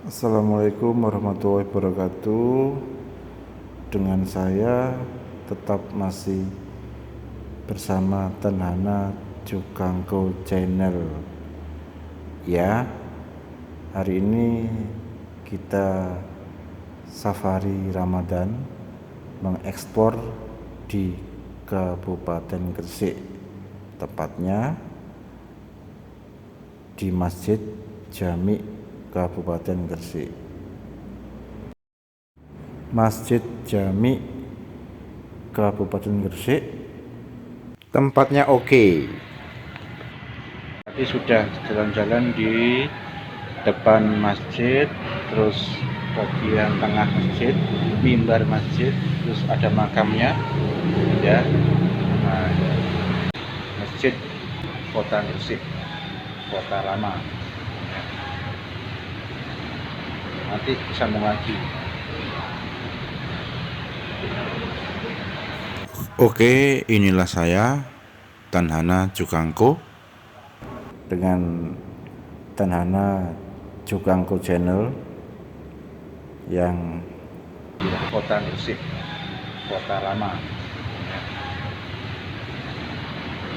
Assalamualaikum warahmatullahi wabarakatuh. Dengan saya tetap masih bersama Tenhana Jukangko Channel. Ya, hari ini kita safari Ramadan mengekspor di Kabupaten Gresik, tepatnya di Masjid Jami Kabupaten Gresik. Masjid Jami Kabupaten Gresik tempatnya oke. Tadi sudah jalan-jalan di depan masjid, terus bagian tengah masjid, mimbar masjid, terus ada makamnya ya. Nah, Masjid Kota Gresik, Kota Lama. Nanti sambung lagi. Oke, inilah saya Tenhana Jukangko dengan Tenhana Jukangko Channel yang Kota Gresik, Kota Lama.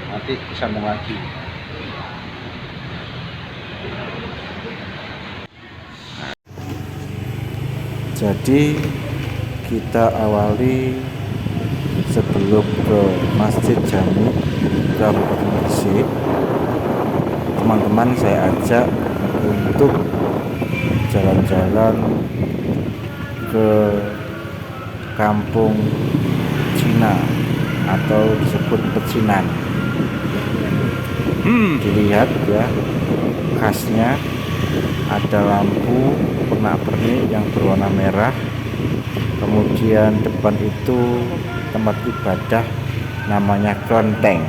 Nanti sambung lagi. Jadi kita awali sebelum ke Masjid Jami Kabupaten Gresik. Teman-teman saya ajak untuk jalan-jalan ke Kampung Cina atau disebut Pecinan. Dilihat ya, khasnya ada lampu pernak-pernik yang berwarna merah. Kemudian depan itu tempat ibadah namanya kelenteng.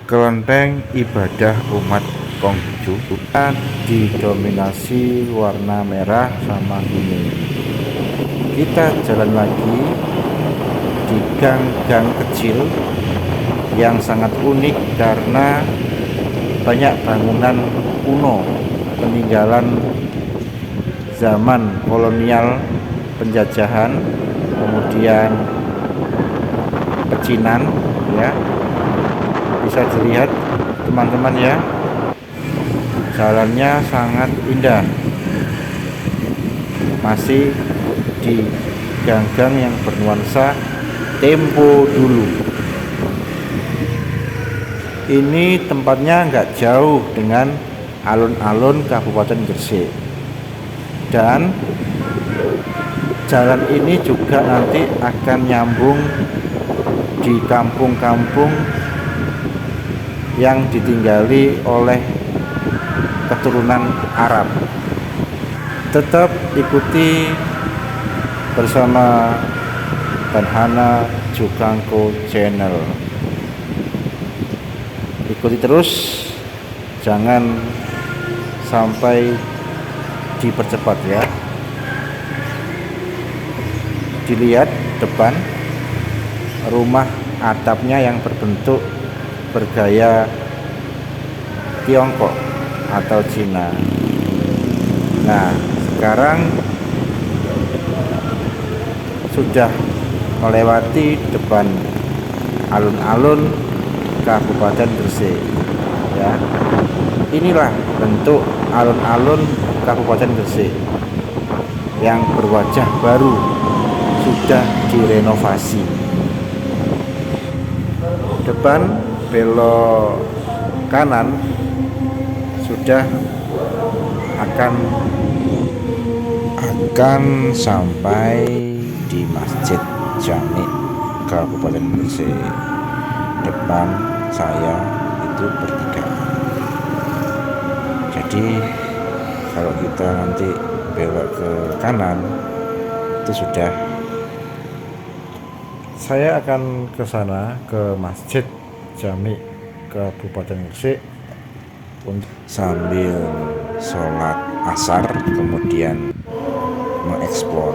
Kelenteng ibadah umat Konghucu didominasi warna merah sama kuning. Kita jalan lagi di gang-gang kecil yang sangat unik karena banyak bangunan kuno peninggalan zaman kolonial penjajahan, kemudian pecinan ya. Bisa dilihat teman-teman ya, jalannya sangat indah, masih di gang-gang yang bernuansa tempo dulu. Ini tempatnya nggak jauh dengan alun-alun Kabupaten Gresik, dan jalan ini juga nanti akan nyambung di kampung-kampung yang ditinggali oleh keturunan Arab. Tetap ikuti bersama Tenhana Jukangko Channel. Ikuti terus, jangan sampai dipercepat ya. Dilihat depan rumah atapnya yang berbentuk bergaya Tiongkok atau Cina. Nah, sekarang sudah melewati depan alun-alun Kabupaten Gresik ya. Inilah bentuk alun-alun Kabupaten Gresik yang berwajah baru, sudah direnovasi. Depan belok kanan sudah akan sampai di Masjid Jami Kabupaten Gresik. Depan saya itu pertigaan. Jadi kalau kita nanti belok ke kanan itu sudah, saya akan ke sana, ke Masjid Jami Kabupaten Gresik sambil sholat asar, kemudian mengeksplor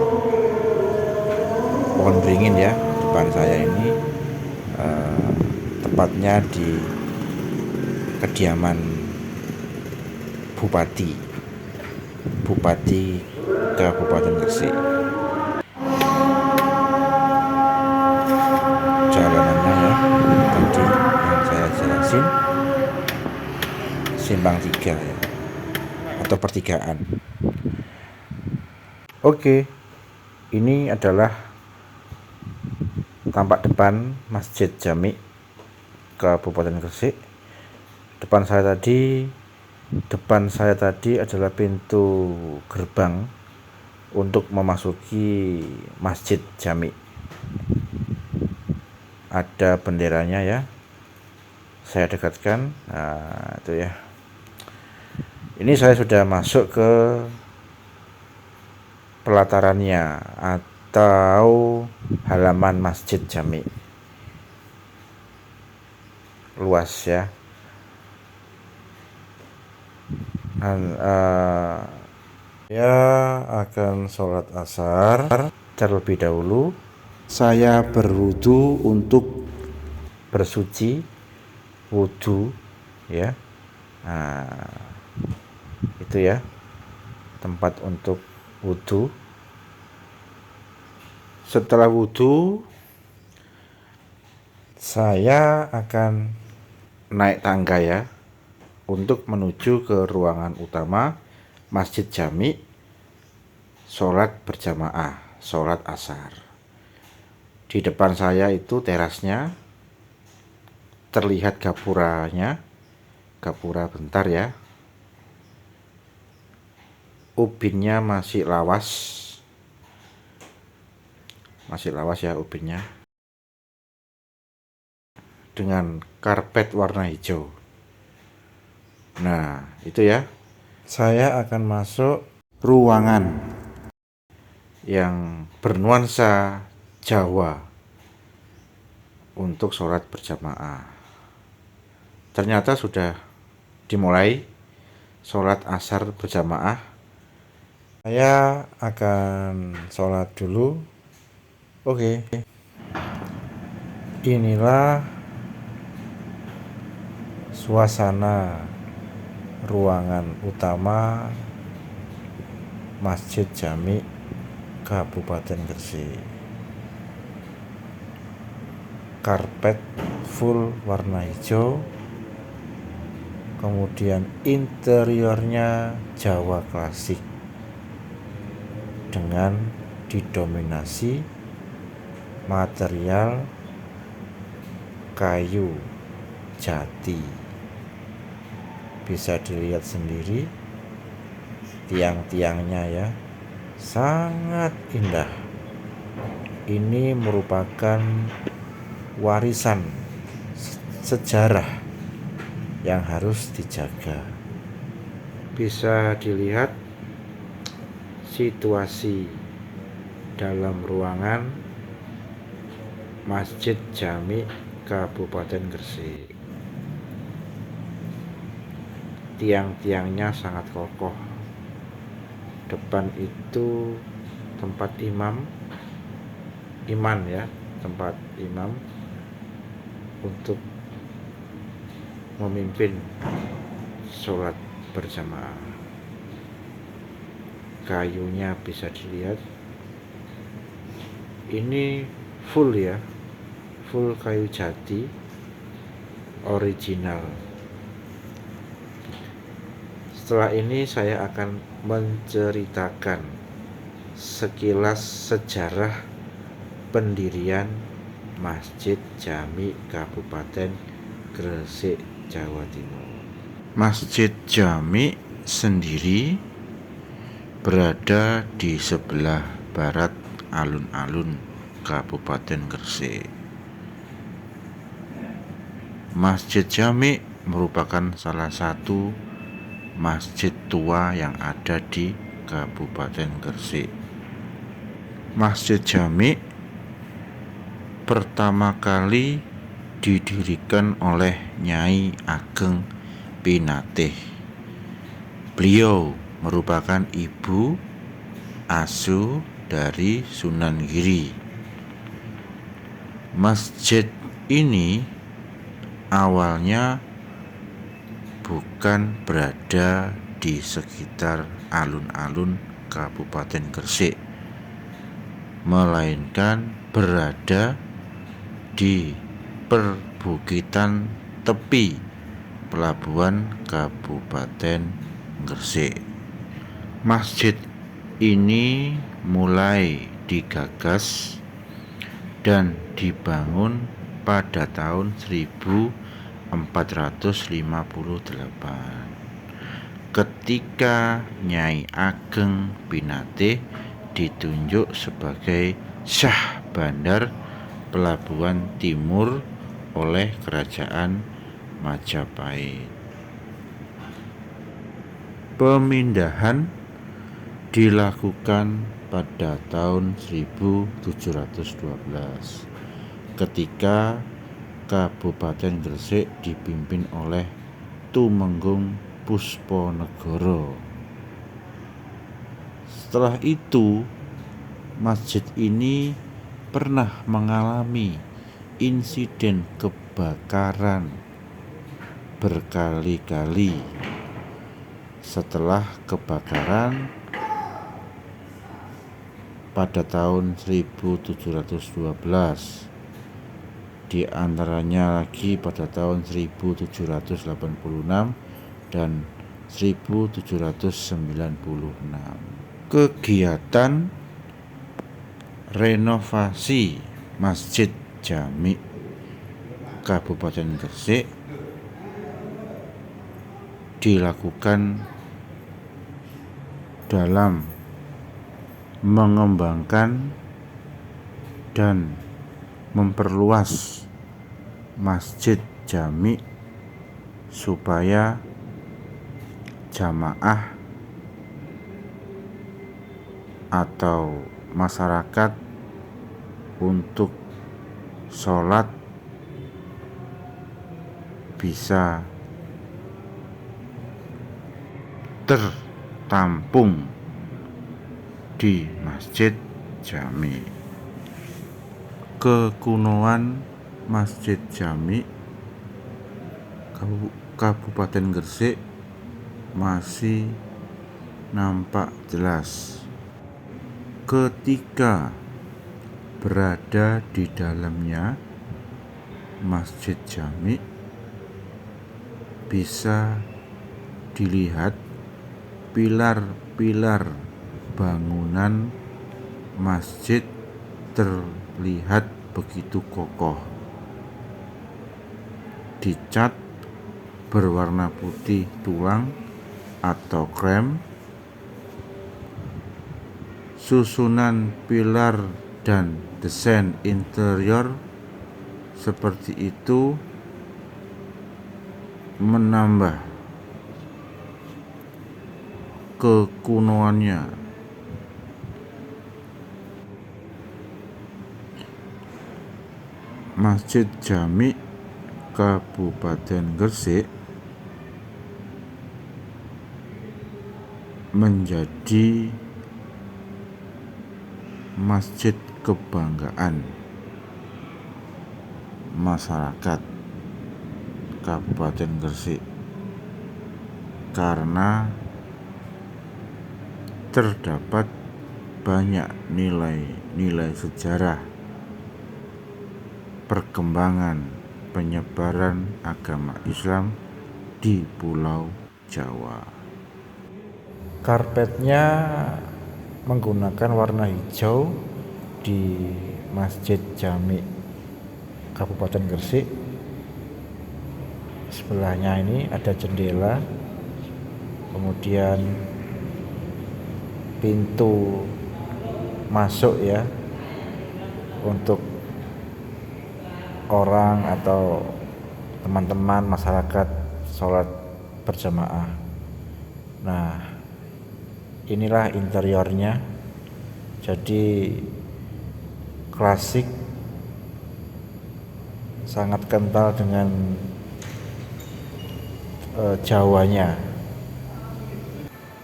pohon beringin ya. Depan saya ini tepatnya di kediaman Bupati Bupati Kabupaten Gresik. Jalanannya ya, tadi yang saya jelasin, simpang 3 ya, atau pertigaan. Oke, ini adalah tampak depan Masjid Jami Kabupaten Gresik. Depan saya tadi adalah pintu gerbang untuk memasuki Masjid Jami. Ada benderanya ya, saya dekatkan. Nah, itu ya. Ini saya sudah masuk ke pelatarannya atau halaman Masjid Jami. Luas ya. Dan saya akan sholat asar terlebih dahulu. Saya berwudu untuk bersuci, wudu ya. Nah, itu ya, tempat untuk wudu. Setelah wudu, saya akan naik tangga ya, untuk menuju ke ruangan utama Masjid Jami, sholat berjamaah, sholat asar. Di depan saya itu terasnya, terlihat gapuranya, gapura bentar ya. Ubinnya masih lawas ya ubinnya, dengan karpet warna hijau. Nah, itu ya. Saya akan masuk ruangan yang bernuansa Jawa untuk sholat berjamaah. Ternyata sudah dimulai sholat asar berjamaah. Saya akan sholat dulu. Oke. Inilah suasana ruangan utama Masjid Jami Kabupaten Gresik. Karpet full warna hijau, kemudian interiornya Jawa klasik dengan didominasi material kayu jati. Bisa dilihat sendiri tiang-tiangnya ya, sangat indah. Ini merupakan warisan sejarah yang harus dijaga. Bisa dilihat situasi dalam ruangan Masjid Jami Kabupaten Gresik. Tiang-tiangnya sangat kokoh. Depan itu tempat iman ya, tempat imam untuk memimpin sholat berjamaah. Kayunya bisa dilihat, ini full ya, full kayu jati original. Setelah ini saya akan menceritakan sekilas sejarah pendirian Masjid Jami Kabupaten Gresik, Jawa Timur. Masjid Jami sendiri berada di sebelah barat alun-alun Kabupaten Gresik. Masjid Jami merupakan salah satu masjid tua yang ada di Kabupaten Gresik. Masjid Jami pertama kali didirikan oleh Nyai Ageng Pinatih. Beliau merupakan ibu asuh dari Sunan Giri. Masjid ini awalnya bukan berada di sekitar alun-alun Kabupaten Gresik, melainkan berada di perbukitan tepi pelabuhan Kabupaten Gresik. Masjid ini mulai digagas dan dibangun pada tahun 1458 ketika Nyai Ageng Pinate ditunjuk sebagai Syah Bandar Pelabuhan Timur oleh Kerajaan Majapahit. Pemindahan dilakukan pada tahun 1712 ketika Kabupaten Gresik dipimpin oleh Tumenggung Pusponegoro. Setelah itu, masjid ini pernah mengalami insiden kebakaran berkali-kali. Setelah kebakaran pada tahun 1712, di antaranya lagi pada tahun 1786 dan 1796. Kegiatan renovasi Masjid Jami Kabupaten Gresik dilakukan dalam mengembangkan dan memperluas Masjid Jami supaya jamaah atau masyarakat untuk sholat bisa tertampung di Masjid Jami. Kekunoan Masjid Jami Kabupaten Gresik masih nampak jelas ketika berada di dalamnya. Masjid Jami bisa dilihat pilar-pilar bangunan masjid terlihat begitu kokoh, dicat berwarna putih tulang atau krem. Susunan pilar dan desain interior seperti itu menambah kekunoannya. Masjid Jami Kabupaten Gresik menjadi masjid kebanggaan masyarakat Kabupaten Gresik karena terdapat banyak nilai-nilai sejarah perkembangan penyebaran agama Islam di Pulau Jawa. Karpetnya menggunakan warna hijau di Masjid Jami Kabupaten Gresik. Sebelahnya ini ada jendela, kemudian pintu masuk ya untuk orang atau teman-teman masyarakat sholat berjamaah. Nah, inilah interiornya, jadi klasik, sangat kental dengan Jawanya.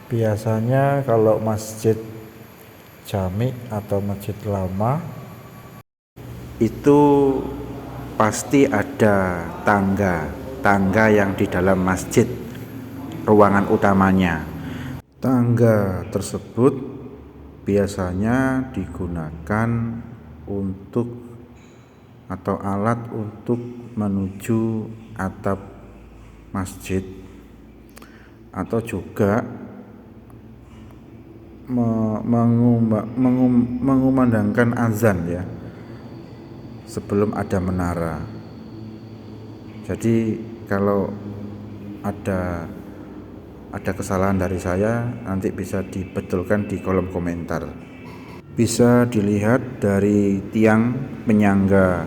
Biasanya kalau masjid Jami atau masjid lama itu pasti ada tangga yang di dalam masjid ruangan utamanya. Tangga tersebut biasanya digunakan untuk atau alat untuk menuju atap masjid, atau juga mengumandangkan azan ya sebelum ada menara. Jadi kalau ada kesalahan dari saya, nanti bisa dibetulkan di kolom komentar. Bisa dilihat dari tiang penyangga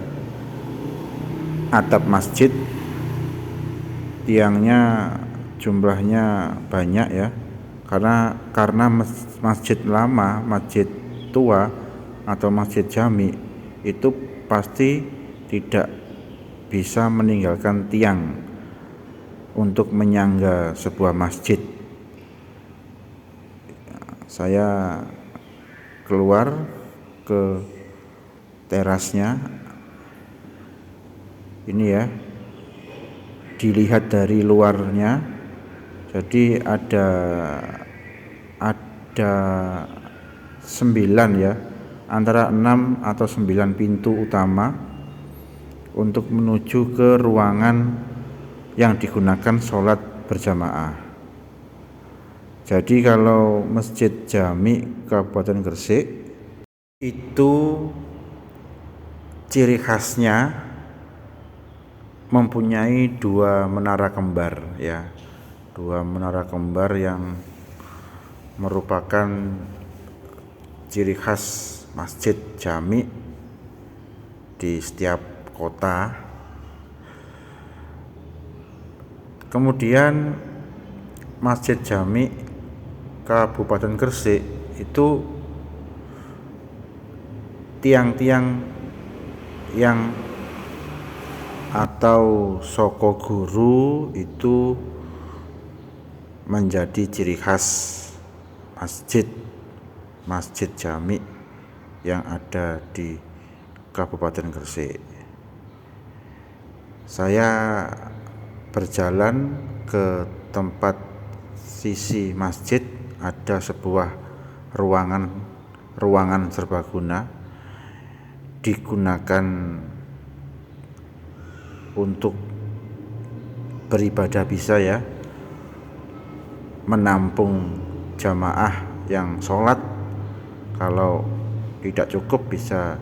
atap masjid, tiangnya jumlahnya banyak ya, karena masjid lama, masjid tua atau masjid jami itu pasti tidak bisa meninggalkan tiang untuk menyangga sebuah masjid. Saya keluar ke terasnya, ini ya, dilihat dari luarnya. Jadi ada 9 ya, antara 6 atau 9 pintu utama untuk menuju ke ruangan yang digunakan sholat berjamaah. Jadi kalau Masjid Jami Kabupaten Gresik itu ciri khasnya mempunyai 2 menara kembar ya, 2 menara kembar yang merupakan ciri khas Masjid Jami di setiap kota. Kemudian Masjid Jami Kabupaten Gresik itu tiang-tiang yang atau soko guru itu menjadi ciri khas Masjid Jami yang ada di Kabupaten Gresik. Saya berjalan ke tempat sisi masjid, ada sebuah ruangan serbaguna digunakan untuk beribadah, bisa ya, menampung jamaah yang sholat. Kalau tidak cukup bisa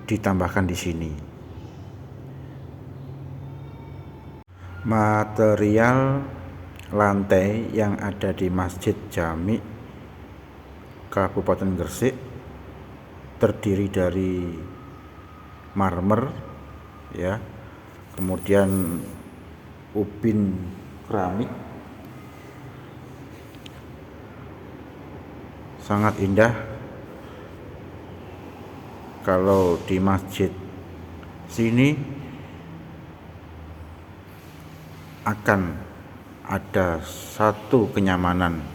ditambahkan di sini. Material lantai yang ada di Masjid Jami Kabupaten Gresik terdiri dari marmer ya, kemudian ubin keramik, sangat indah. Kalau di masjid sini akan ada satu kenyamanan,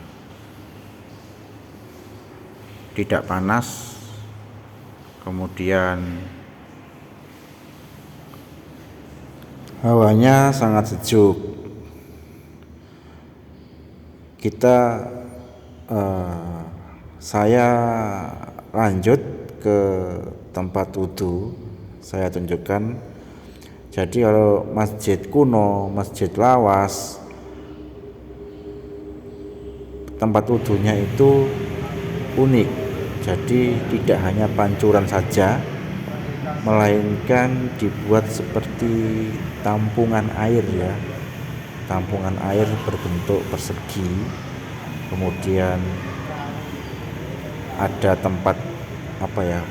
tidak panas, kemudian hawanya sangat sejuk. Saya lanjut ke tempat wudhu, saya tunjukkan. Jadi kalau masjid kuno, masjid lawas, tempat wudhunya itu unik. Jadi tidak hanya pancuran saja, melainkan dibuat seperti tampungan air ya, tampungan air berbentuk persegi. Kemudian ada tempat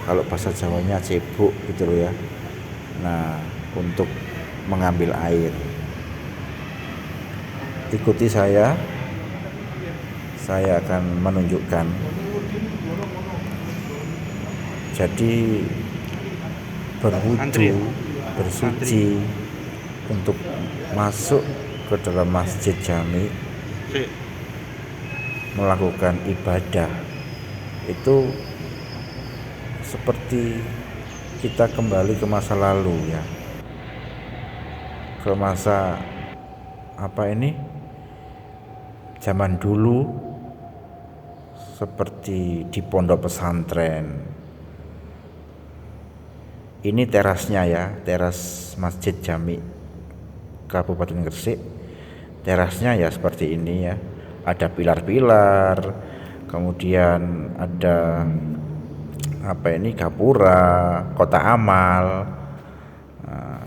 kalau bahasa Jawanya cebok gitu loh ya. Nah, untuk mengambil air. Ikuti saya akan menunjukkan. Jadi berwudu, bersuci untuk masuk ke dalam Masjid Jami, melakukan ibadah itu seperti kita kembali ke masa lalu ya, ke masa zaman dulu seperti di pondok pesantren. Ini terasnya ya, teras Masjid Jami Kabupaten Gresik. Terasnya ya seperti ini ya, ada pilar-pilar, kemudian ada gapura, kotak amal.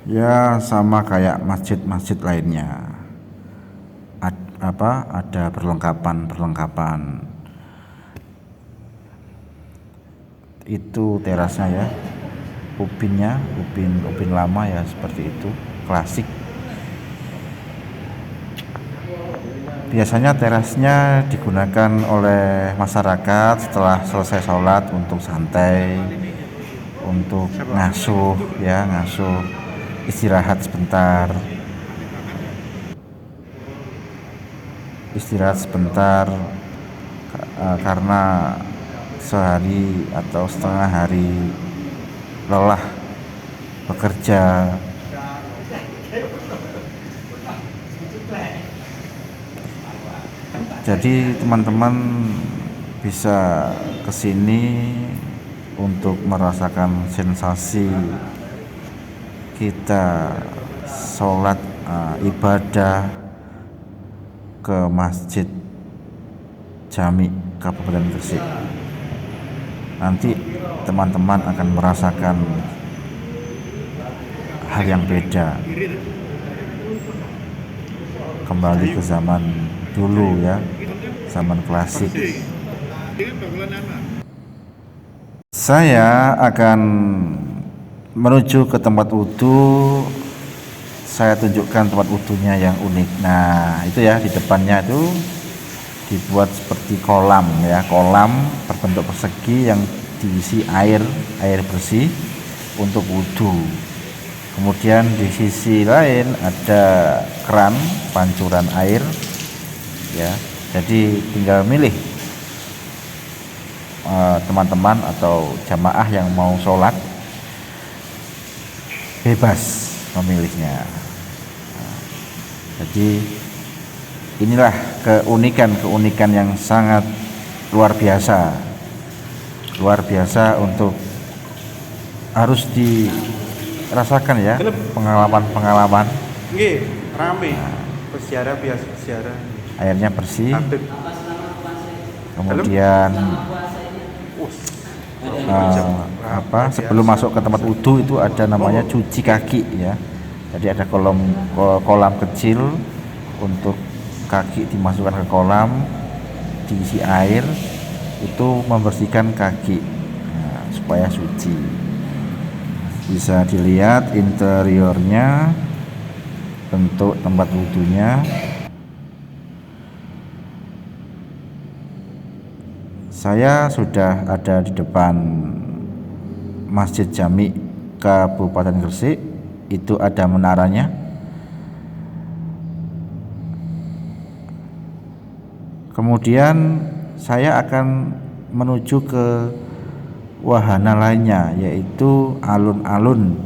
Ya sama kayak masjid-masjid lainnya. Ada perlengkapan. Itu terasnya ya. Ubin lama ya, seperti itu, klasik. Biasanya terasnya digunakan oleh masyarakat setelah selesai sholat untuk santai, untuk ngasuh, istirahat sebentar karena sehari atau setengah hari lelah bekerja. Jadi teman-teman bisa kesini untuk merasakan sensasi kita sholat ibadah ke Masjid Jami Kabupaten Gresik. Nanti teman-teman akan merasakan hal yang beda, kembali ke zaman dulu ya, zaman klasik. Saya akan menuju ke tempat wudhu. Saya tunjukkan tempat wudhunya yang unik. Nah itu ya, di depannya itu dibuat seperti kolam ya, kolam berbentuk persegi yang diisi air bersih untuk wudhu. Kemudian di sisi lain ada keran pancuran air ya, jadi tinggal milih teman-teman atau jamaah yang mau sholat bebas memilihnya. Jadi inilah keunikan yang sangat luar biasa untuk harus dirasakan ya, pengalaman. Nggih, rame. Berziarah. Airnya bersih. Kemudian sebelum masuk ke tempat wudhu itu ada namanya cuci kaki ya. Jadi ada kolam kecil untuk kaki dimasukkan ke kolam, diisi air, itu membersihkan kaki supaya suci. Bisa dilihat interiornya, bentuk tempat wudhunya. Saya sudah ada di depan Masjid Jami Kabupaten Gresik. Itu ada menaranya. Kemudian saya akan menuju ke wahana lainnya, yaitu alun-alun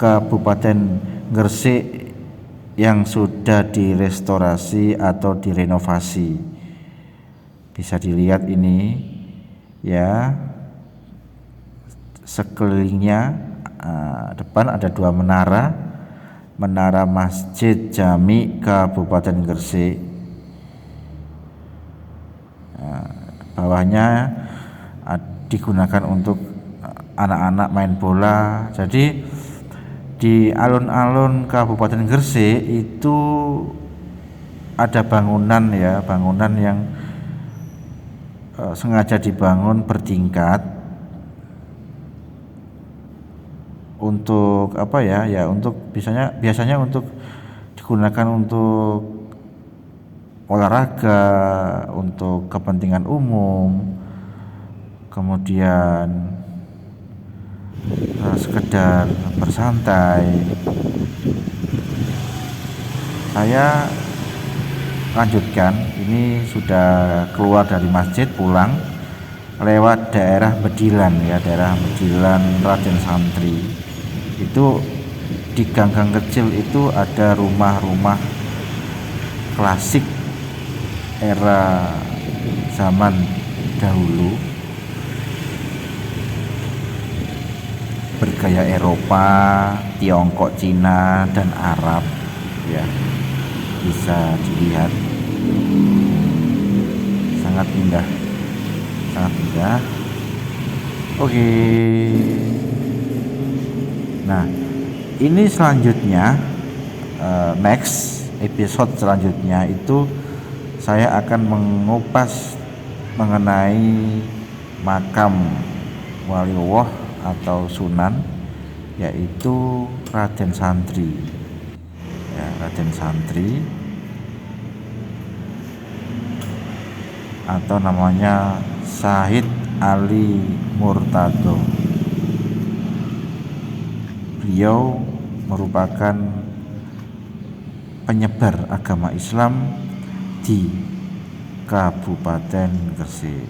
Kabupaten Gresik yang sudah direstorasi atau direnovasi. Bisa dilihat ini ya, sekelilingnya depan ada dua menara Masjid Jami Kabupaten Gresik. Bawahnya digunakan untuk anak-anak main bola. Jadi di alun-alun Kabupaten Gresik itu ada bangunan yang sengaja dibangun bertingkat untuk untuk biasanya untuk digunakan untuk olahraga, untuk kepentingan umum, kemudian sekedar bersantai. Saya lanjutkan, ini sudah keluar dari masjid, pulang lewat daerah Bedilan ya, daerah Bedilan Raden Santri. Itu di gang-gang kecil itu ada rumah-rumah klasik era zaman dahulu bergaya Eropa, Tiongkok, Cina, dan Arab ya, bisa dilihat sangat indah, sangat indah. Oke, nah ini selanjutnya, next episode selanjutnya itu saya akan mengupas mengenai makam Waliullah atau Sunan, yaitu Raden Santri ya, Raden Santri atau namanya Syahid Ali Murtado. Beliau merupakan penyebar agama Islam di Kabupaten Gresik.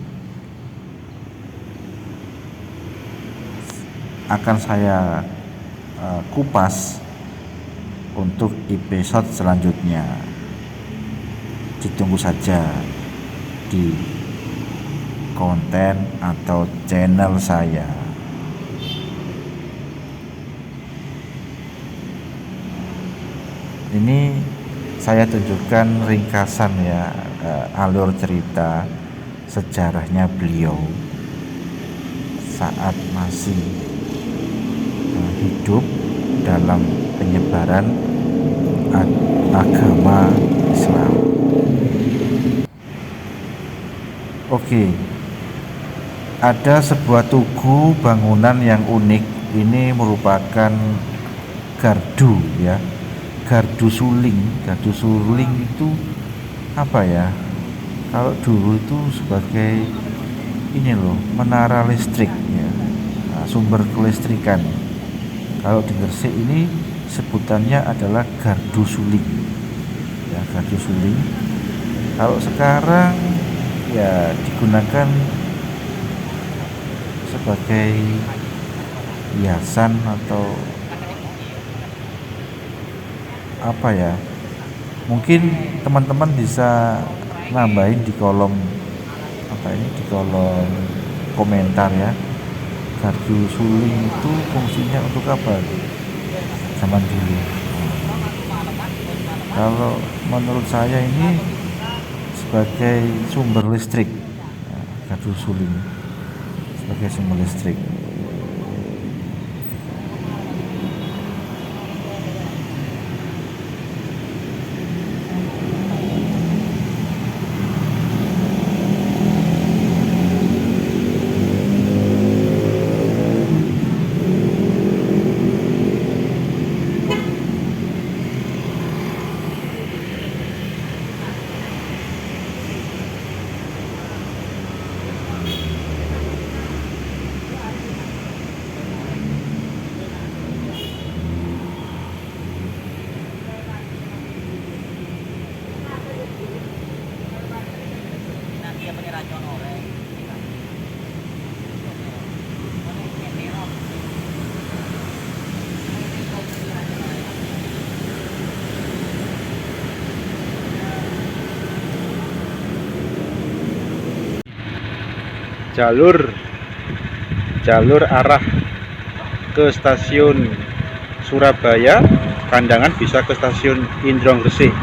Akan saya kupas untuk episode selanjutnya. Ditunggu saja di konten atau channel saya. Ini saya tunjukkan ringkasan ya, alur cerita sejarahnya beliau saat masih hidup dalam penyebaran agama Islam. Oke, ada sebuah tugu bangunan yang unik. Ini merupakan gardu ya, gardu suling. Gardu suling itu apa ya? Kalau dulu itu sebagai ini loh, menara listrik ya, sumber kelistrikan. Kalau di Gresik ini sebutannya adalah gardu suling ya, gardu suling. Kalau sekarang ya digunakan sebagai hiasan atau apa ya, mungkin teman-teman bisa nambahin di kolom di kolom komentar ya, gardu suling itu fungsinya untuk apa zaman dulu. Kalau menurut saya ini sebagai sumber listrik ya, gardu suling sebagai sumber listrik. jalur arah ke stasiun Surabaya Kandangan bisa ke stasiun Indrong Gresik.